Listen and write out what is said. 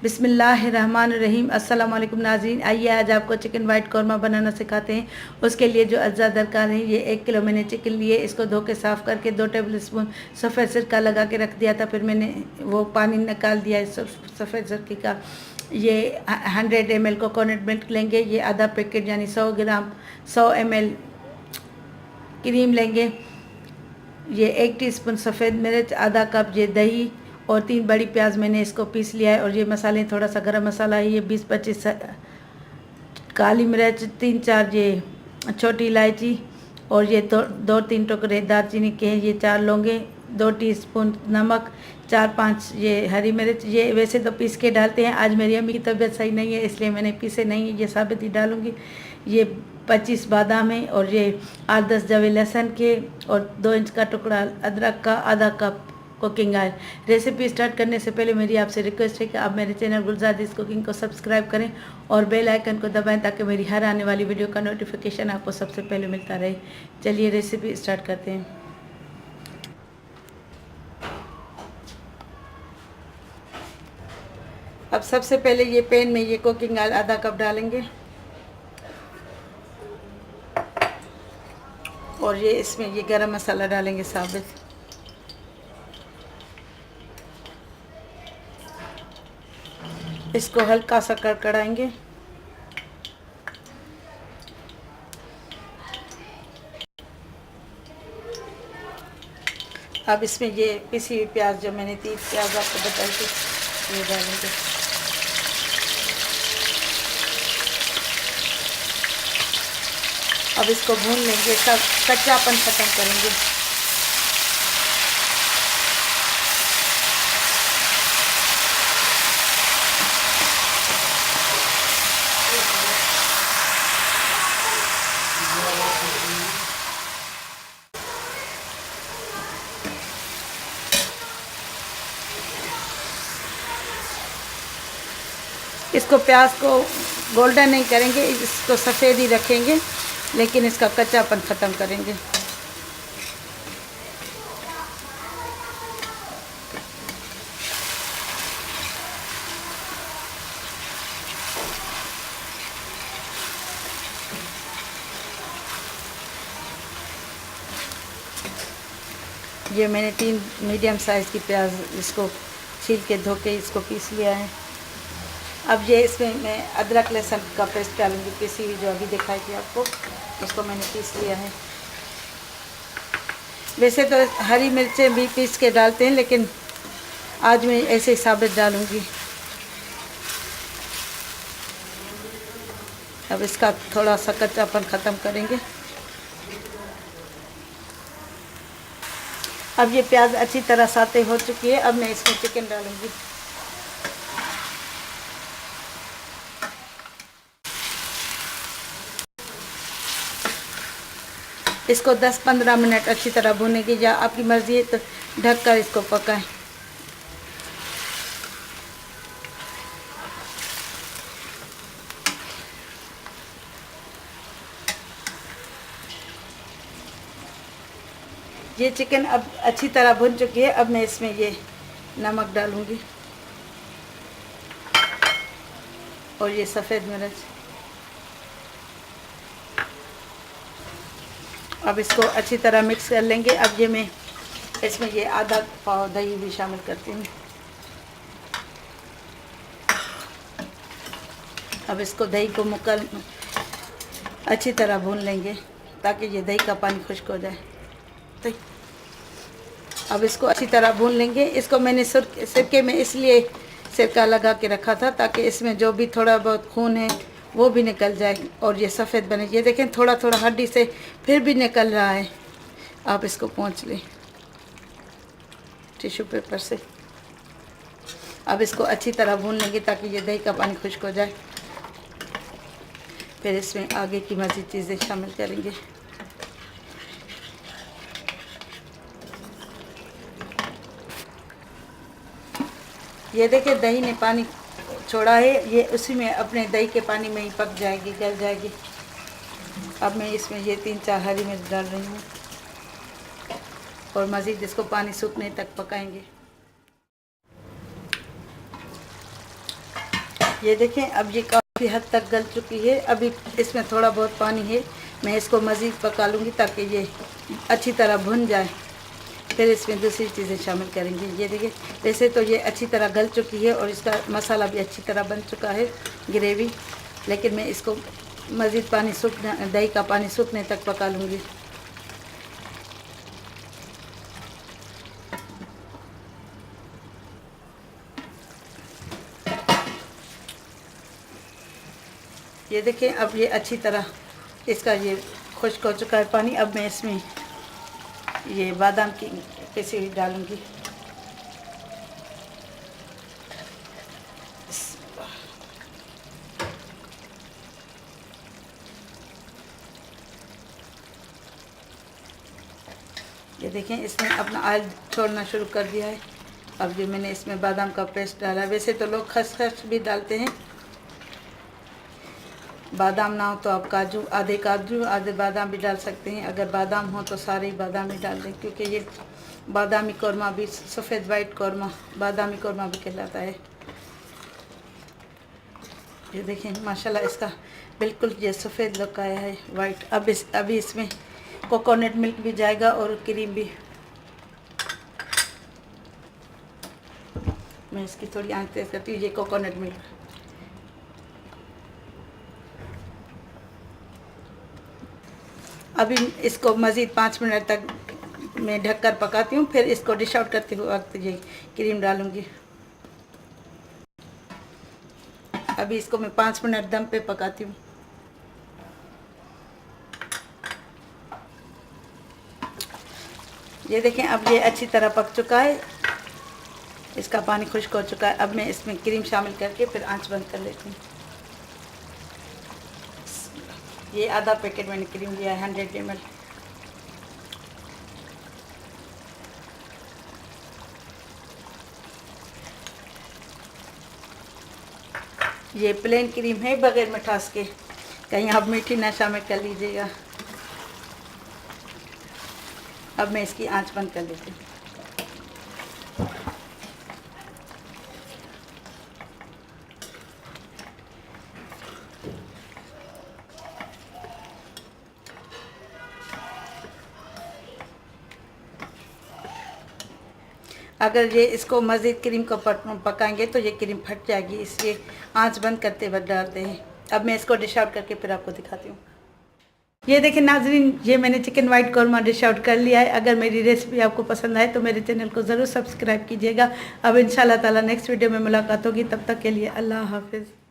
बिस्मिल्लाहिर्रहमानिर्रहीम। अस्सलाम वालेकुम नाज़रीन। आइए आज आपको चिकन वाइट कौरमा बनाना सिखाते हैं। उसके लिए जो अज्जा दरकार है, ये 1 किलो मैंने चिकन लिए। इसको धो के साफ़ करके 2 टेबल स्पून सफ़ेद सिरका लगा के रख दिया था। फिर मैंने वो पानी निकाल दिया है सफ़ेद सिरके का। ये 100 ml कोकोनट मिल्क लेंगे। ये आधा पैकेट यानी 100 ग्राम 100 ml क्रीम लेंगे। ये 1 टीस्पून सफ़ेद मिर्च, आधा कप ये दही और 3 बड़ी प्याज मैंने इसको पीस लिया है। और ये मसाले थोड़ा सा गरम मसाला है, ये 20-25 काली मिर्च, 3-4 ये छोटी इलायची और ये 2-3 टुकड़े दालचीनी के हैं। ये 4 लौंगे, 2 टीस्पून नमक, 4-5 ये हरी मिर्च। ये वैसे तो पीस के डालते हैं, आज मेरी अम्मी की तबीयत सही नहीं है इसलिए मैंने पीसे नहीं है, ये साबित ही डालूँगी। ये 25 बादाम है और ये 8-10 जवे लहसुन के और 2 इंच का टुकड़ा अदरक का, आधा cup cooking oil. Recipe start करने से पहले मेरी आपसे रिक्वेस्ट है कि आप मेरे चैनल गुलजादिस कुकिंग को सब्सक्राइब करें और बेल आइकन को दबाएं ताकि मेरी हर आने वाली वीडियो का नोटिफिकेशन आपको सबसे पहले मिलता रहे। चलिए रेसिपी स्टार्ट करते हैं। अब सबसे पहले ये पैन में ये कुकिंग ऑयल आधा कप डालेंगे और ये इसमें ये गरम मसाला डालेंगे साबित। इसको हल्का सा कड़कड़ाएंगे। अब इसमें ये पिसी हुई प्याज जो मैंने 3 प्याज आपको बताई थी ये डालेंगे। अब इसको भून लेंगे, सब कच्चापन ख़त्म करेंगे। इसको प्याज को गोल्डन नहीं करेंगे, इसको सफ़ेद ही रखेंगे, लेकिन इसका कच्चापन ख़त्म करेंगे। ये मैंने 3 मीडियम साइज़ की प्याज इसको छील के धो के इसको पीस लिया है। अब ये इसमें मैं अदरक लहसुन का पेस्ट डालूंगी, पीसी हुई जो अभी दिखाई थी आपको, इसको मैंने पीस लिया है। वैसे तो हरी मिर्चें भी पीस के डालते हैं, लेकिन आज मैं ऐसे ही साबित डालूंगी। अब इसका थोड़ा सा कच्चापन ख़त्म करेंगे। अब ये प्याज अच्छी तरह साते हो चुकी है। अब मैं इसमें चिकन डालूंगी। इसको 10-15 मिनट अच्छी तरह भूनेंगे, या आपकी मर्ज़ी है तो ढक कर इसको पकाएं। ये चिकन अब अच्छी तरह भुन चुकी है। अब मैं इसमें ये नमक डालूंगी और ये सफ़ेद मिर्च। अब इसको अच्छी तरह मिक्स कर लेंगे। अब ये मैं इसमें ये आधा पाव दही भी शामिल करती हूँ। अब इसको दही को अच्छी तरह भून लेंगे ताकि ये दही का पानी खुश्क हो जाए। तो अब इसको अच्छी तरह भून लेंगे। इसको मैंने सिरके में इसलिए सिरका लगा के रखा था ताकि इसमें जो भी थोड़ा बहुत खून है वो भी निकल जाए और ये सफ़ेद बने। ये देखें थोड़ा थोड़ा हड्डी से फिर भी निकल रहा है। आप इसको पोंछ लें टिश्यू पेपर से। अब इसको अच्छी तरह भून लेंगे ताकि ये दही का पानी खुश्क हो जाए। फिर इसमें आगे की मज़ीद चीज़ें शामिल करेंगे। ये देखिए दही ने पानी छोड़ा है, ये उसी में अपने दही के पानी में ही पक जाएगी, गल जाएगी। अब मैं इसमें ये 3-4 हरी मिर्च डाल रही हूँ और मज़ीद इसको पानी सूखने तक पकाएंगे। ये देखें अब ये काफ़ी हद तक गल चुकी है। अभी इसमें थोड़ा बहुत पानी है, मैं इसको मज़ीद पका लूँगी ताकि ये अच्छी तरह भुन जाए, फिर इसमें दूसरी चीज़ें शामिल करेंगे। ये देखिए वैसे तो ये अच्छी तरह गल चुकी है और इसका मसाला भी अच्छी तरह बन चुका है, ग्रेवी, लेकिन मैं इसको मज़ीद पानी सूखने, दही का पानी सूखने तक पका लूँगी। ये देखें अब ये अच्छी तरह इसका ये खुश्क हो चुका है पानी। अब मैं इसमें ये बादाम की पिसी हुई डालूँगी। ये देखें इसमें अपना ऑयल छोड़ना शुरू कर दिया है। अब जो मैंने इसमें बादाम का पेस्ट डाला, वैसे तो लोग खसखस भी डालते हैं, बादाम ना हो तो आप काजू, आधे बादाम भी डाल सकते हैं। अगर बादाम हो तो सारे ही बादाम ही डाल दें, क्योंकि ये बादामी कौरमा भी, सफ़ेद वाइट कौरमा बादामी कौरमा भी कहलाता है। ये देखें माशाल्लाह इसका बिल्कुल ये सफ़ेद लुक आया है, वाइट। अभी इसमें कोकोनट मिल्क भी जाएगा और क्रीम भी। मैं इसकी थोड़ी आंच तेज़ करती हूँ। ये कोकोनट मिल्क अभी इसको मज़ीद 5 मिनट तक मैं ढककर पकाती हूँ, फिर इसको डिश आउट करते हुए वक्त ये क्रीम डालूँगी। अभी इसको मैं 5 मिनट दम पे पकाती हूँ। ये देखें अब ये अच्छी तरह पक चुका है, इसका पानी खुश्क हो चुका है। अब मैं इसमें क्रीम शामिल करके फिर आंच बंद कर लेती हूँ। ये आधा पैकेट मैंने क्रीम लिया है, 100 ml। ये प्लेन क्रीम है बगैर मिठास के, कहीं आप मीठी ना शामिल कर लीजिएगा। अब मैं इसकी आंच बंद कर लेती हूँ। अगर ये इसको मज़ीद क्रीम को पकाएंगे तो ये क्रीम फट जाएगी, इसलिए आंच बंद करते वक्त डालते हैं। अब मैं इसको डिश आउट करके फिर आपको दिखाती हूँ। ये देखें नाजरीन, ये मैंने chicken white korma dish out कर लिया है। अगर मेरी रेसिपी आपको पसंद आए तो मेरे चैनल को ज़रूर सब्सक्राइब कीजिएगा। अब इंशाल्लाह ताला नेक्स्ट वीडियो में मुलाकात होगी, तब तक के लिए अल्लाह हाफिज़।